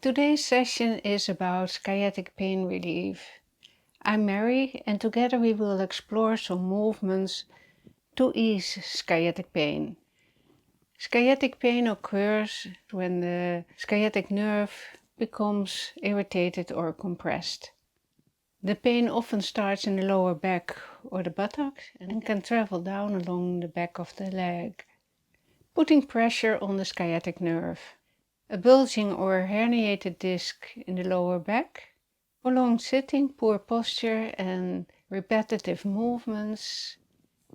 Today's session is about sciatic pain relief. I'm Mary and together we will explore some movements to ease sciatic pain. Sciatic pain occurs when the sciatic nerve becomes irritated or compressed. The pain often starts in the lower back or the buttocks and can travel down along the back of the leg, putting pressure on the sciatic nerve. A bulging or herniated disc in the lower back, prolonged sitting, poor posture and repetitive movements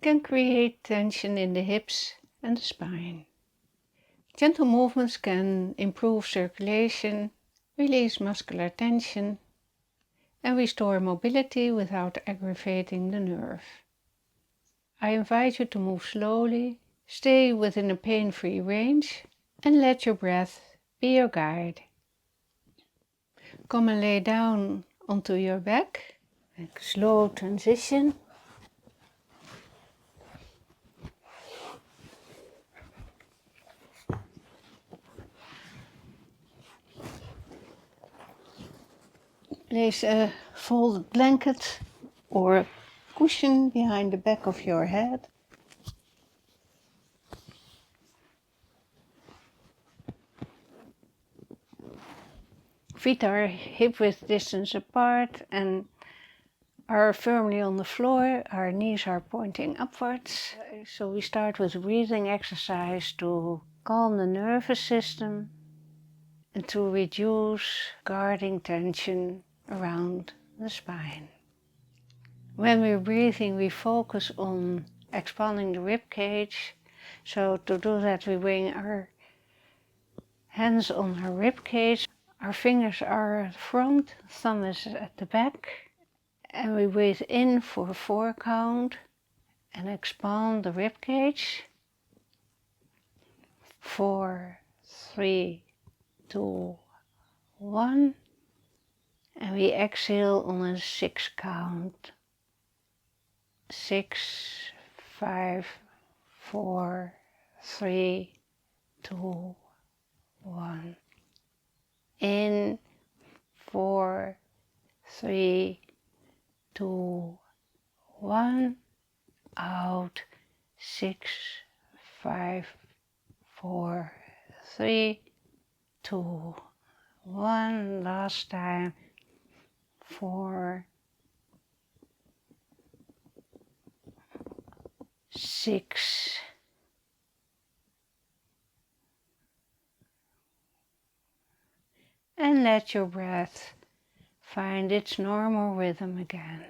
can create tension in the hips and the spine. Gentle movements can improve circulation, release muscular tension and restore mobility without aggravating the nerve. I invite you to move slowly, stay within a pain-free range and let your breath be your guide. Come and lay down onto your back. Make a slow transition. Place a folded blanket or cushion behind the back of your head. Feet are hip-width distance apart and are firmly on the floor. Our knees are pointing upwards. So we start with a breathing exercise to calm the nervous system and to reduce guarding tension around the spine. When we're breathing, we focus on expanding the rib cage. So to do that, we bring our hands on our rib cage. Our fingers are at the front, thumb is at the back. And we breathe in for a 4 count and expand the rib cage. 4, 3, 2, 1. And we exhale on a 6 count. 6, 5, 4, 3, 2, 1. In 4, 3, 2, 1. Out 6, 5, 4, 3, 2, 1. Last time. 4, 6. And let your breath find its normal rhythm again.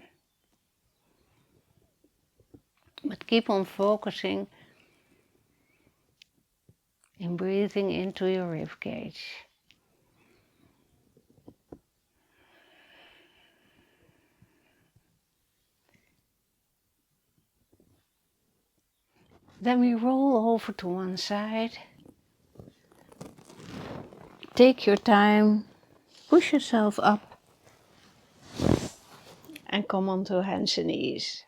But keep on focusing in breathing into your rib cage. Then we roll over to one side. Take your time, push yourself up and come onto hands and knees.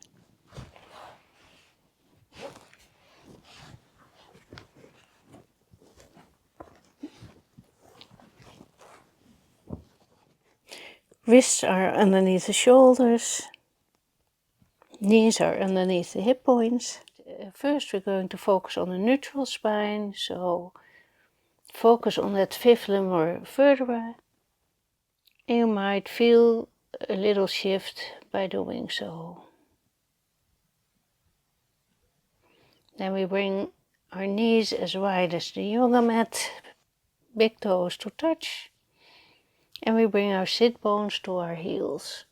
Wrists are underneath the shoulders, knees are underneath the hip points. First we're going to focus on the neutral spine, so focus on that fifth limb or vertebra. You might feel a little shift by doing so. Then we bring our knees as wide as the yoga mat, big toes to touch. And we bring our sit bones to our heels.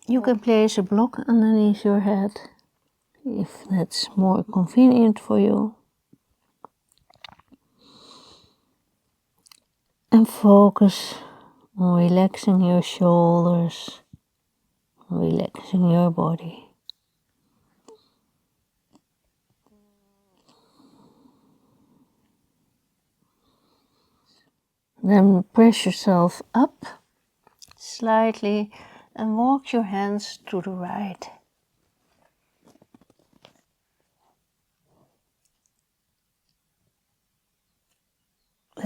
You can place a block underneath your head, if that's more convenient for you. And focus on relaxing your shoulders, relaxing your body. Then press yourself up slightly and walk your hands to the right.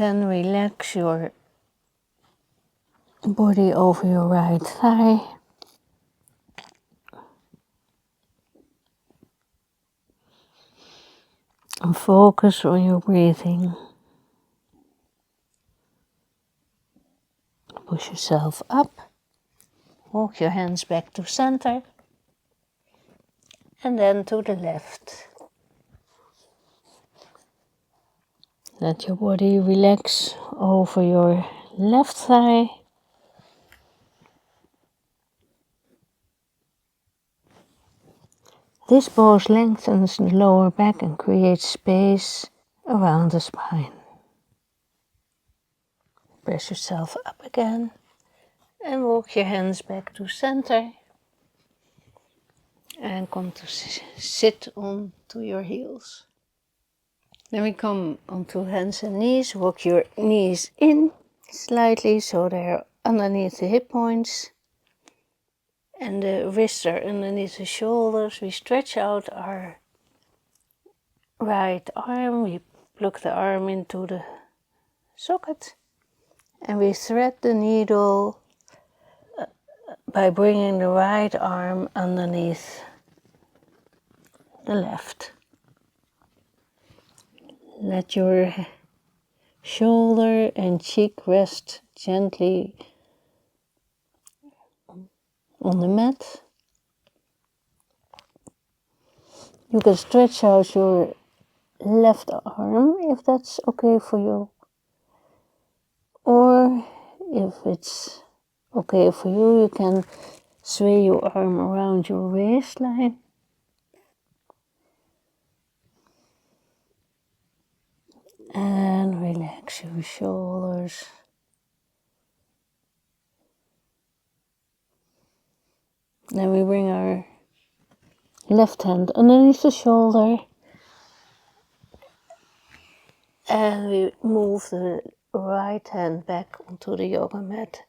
Then relax your body over your right thigh. And focus on your breathing. Push yourself up. Walk your hands back to center. And then to the left. Let your body relax over your left thigh. This pose lengthens the lower back and creates space around the spine. Press yourself up again and walk your hands back to center. And come to sit onto your heels. Then we come onto hands and knees. Walk your knees in slightly so they're underneath the hip points. And the wrists are underneath the shoulders. We stretch out our right arm. We plug the arm into the socket. And we thread the needle by bringing the right arm underneath the left. Let your shoulder and cheek rest gently on the mat. You can stretch out your left arm if that's okay for you. Or if it's okay for you, you can sway your arm around your waistline. And relax your shoulders. Then we bring our left hand underneath the shoulder. And we move the right hand back onto the yoga mat.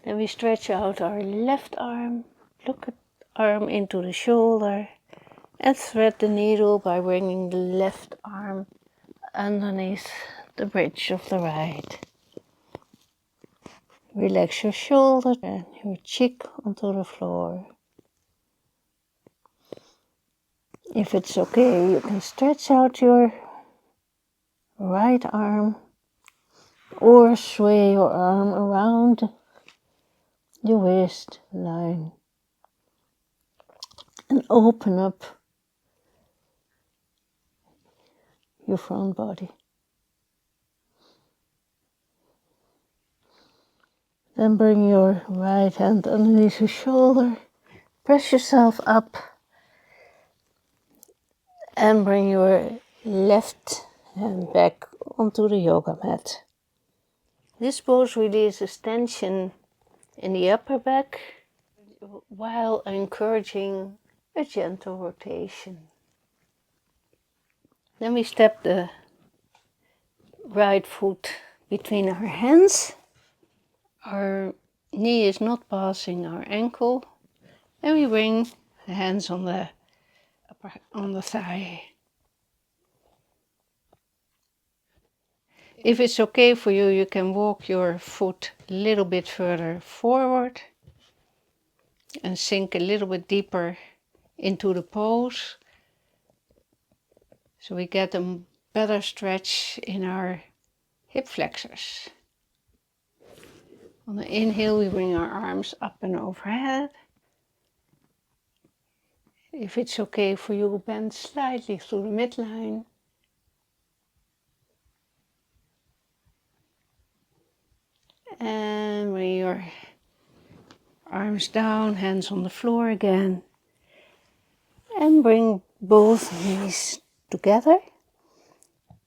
Then we stretch out our left arm, plug the arm into the shoulder, and thread the needle by bringing the left arm underneath the bridge of the right. Relax your shoulder and your cheek onto the floor. If it's okay, you can stretch out your right arm or sway your arm around your waistline and open up your front body. Then bring your right hand underneath your shoulder, press yourself up and bring your left hand back onto the yoga mat. This pose releases tension in the upper back while encouraging a gentle rotation. Then we step the right foot between our hands. Our knee is not passing our ankle, and we bring the hands on the thigh. If it's okay for you, you can walk your foot a little bit further forward and sink a little bit deeper into the pose, so we get a better stretch in our hip flexors. On the inhale, we bring our arms up and overhead. If it's okay for you, bend slightly through the midline. And bring your arms down, hands on the floor again. And bring both knees together.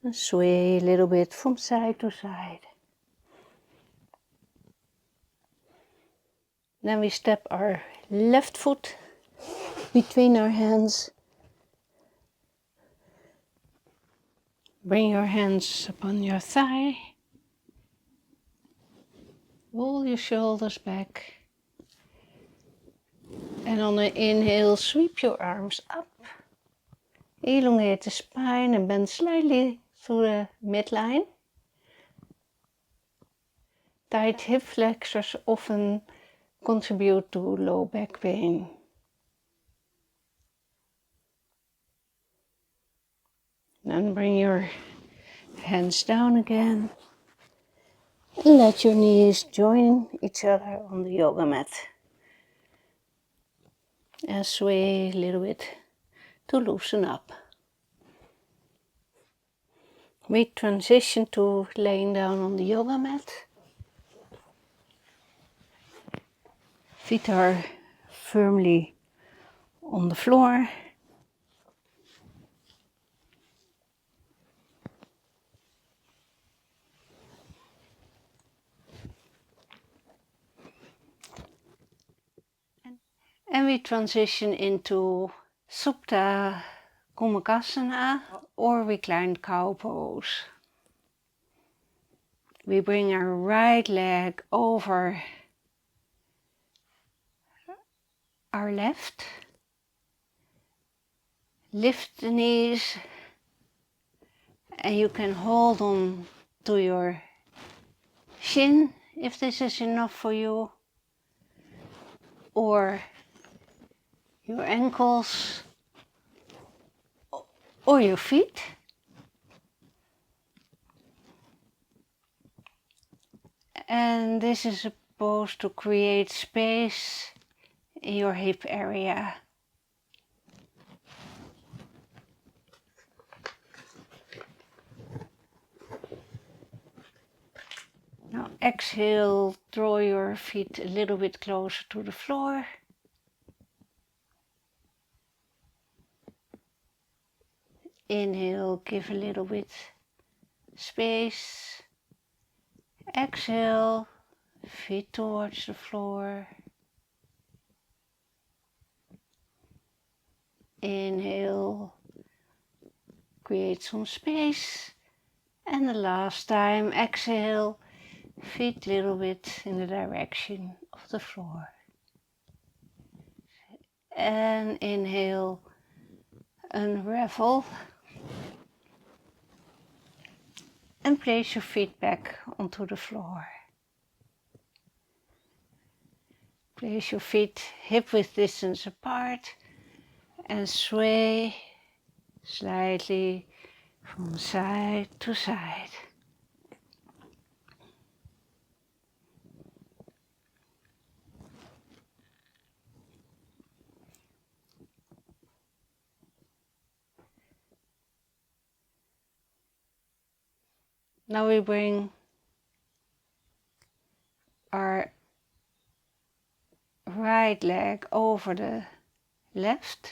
And sway a little bit from side to side. Then we step our left foot between our hands. Bring your hands upon your thigh. Roll your shoulders back. And on the inhale, sweep your arms up Elongate the spine and bend slightly to the midline. Tight hip flexors often contribute to low back pain. Then bring your hands down again and let your knees join each other on the yoga mat. And sway a little bit to loosen up. We transition to laying down on the yoga mat. Feet are firmly on the floor. And we transition into Supta Gomukhasana or reclined cow pose. We bring our right leg over our left. Lift the knees and you can hold on to your shin if this is enough for you, or your ankles or your feet. And this is supposed to create space in your hip area. Now exhale, draw your feet a little bit closer to the floor. Inhale, give a little bit space. Exhale, feet towards the floor. Inhale, create some space. And the last time, exhale, feet a little bit in the direction of the floor. And inhale, unravel. And place your feet back onto the floor. Place your feet hip-width distance apart and sway slightly from side to side. Now we bring our right leg over the left.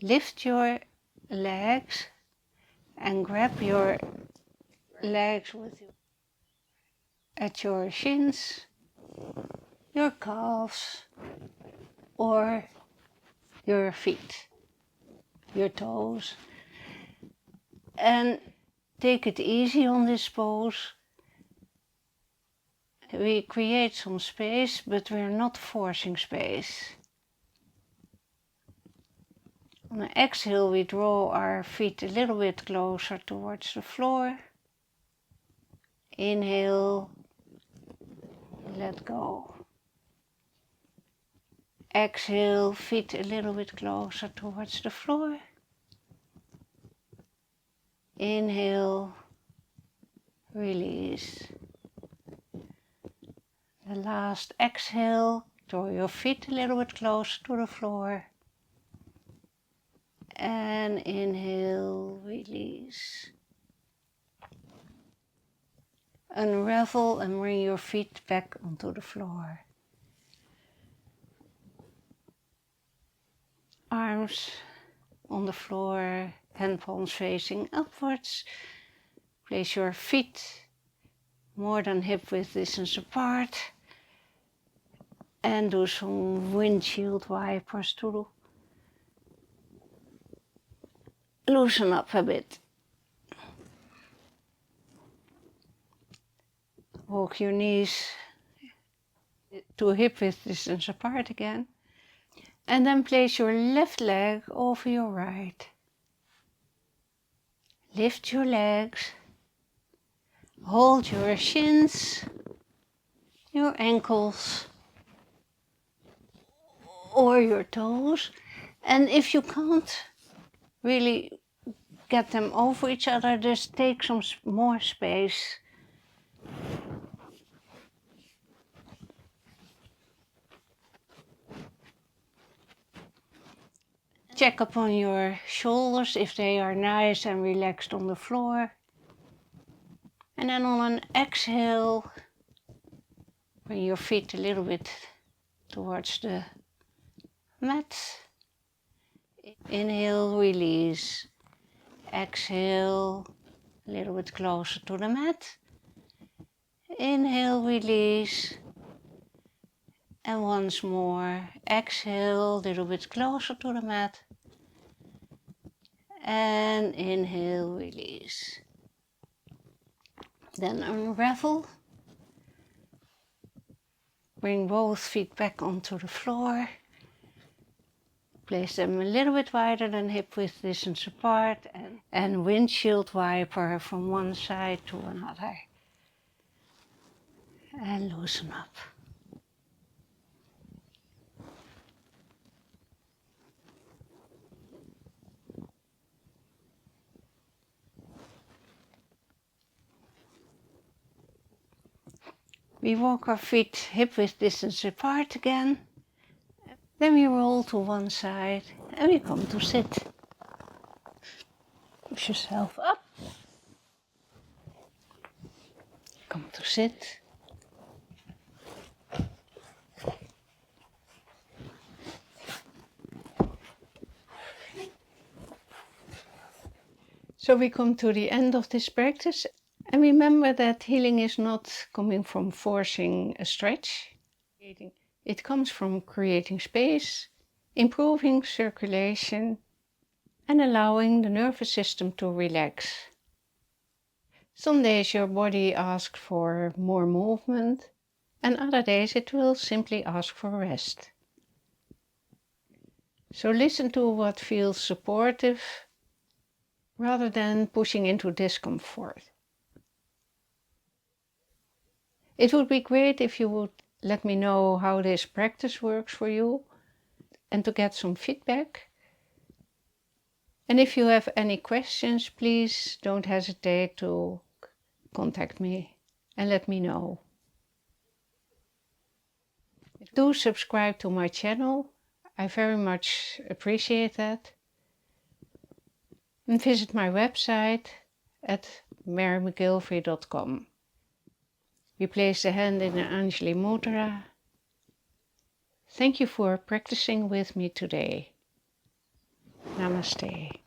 Lift your legs and grab your legs with you at your shins, your calves, or your feet, your toes. And take it easy on this pose. We create some space, but we're not forcing space. On the exhale, we draw our feet a little bit closer towards the floor. Inhale, let go. Exhale, feet a little bit closer towards the floor. Inhale, release. The last exhale, draw your feet a little bit closer to the floor. And inhale, release. Unravel and bring your feet back onto the floor. Arms on the floor, hand palms facing upwards. Place your feet more than hip width distance apart. And do some windshield wipers to loosen up a bit. Walk your knees to hip width distance apart again. And then place your left leg over your right. Lift your legs. Hold your shins, your ankles, or your toes. And if you can't really get them over each other, just take some more space. Check upon your shoulders if they are nice and relaxed on the floor. And then on an exhale, bring your feet a little bit towards the mat. Inhale, release. Exhale, a little bit closer to the mat. Inhale, release. And once more, exhale, a little bit closer to the mat. And inhale, release. Then unravel. Bring both feet back onto the floor. Place them a little bit wider than hip width distance apart. And windshield wiper from one side to another. And loosen up. We walk our feet hip width distance apart again. Then we roll to one side and we come to sit. Push yourself up. Come to sit. So we come to the end of this practice. And remember that healing is not coming from forcing a stretch. It comes from creating space, improving circulation, and allowing the nervous system to relax. Some days your body asks for more movement, and other days it will simply ask for rest. So listen to what feels supportive rather than pushing into discomfort. It would be great if you would let me know how this practice works for you and to get some feedback. And if you have any questions, please don't hesitate to contact me and let me know. Do subscribe to my channel. I very much appreciate that. And visit my website at marymcgillavry.com. We place the hand in an Anjali Mudra. Thank you for practicing with me today. Namaste.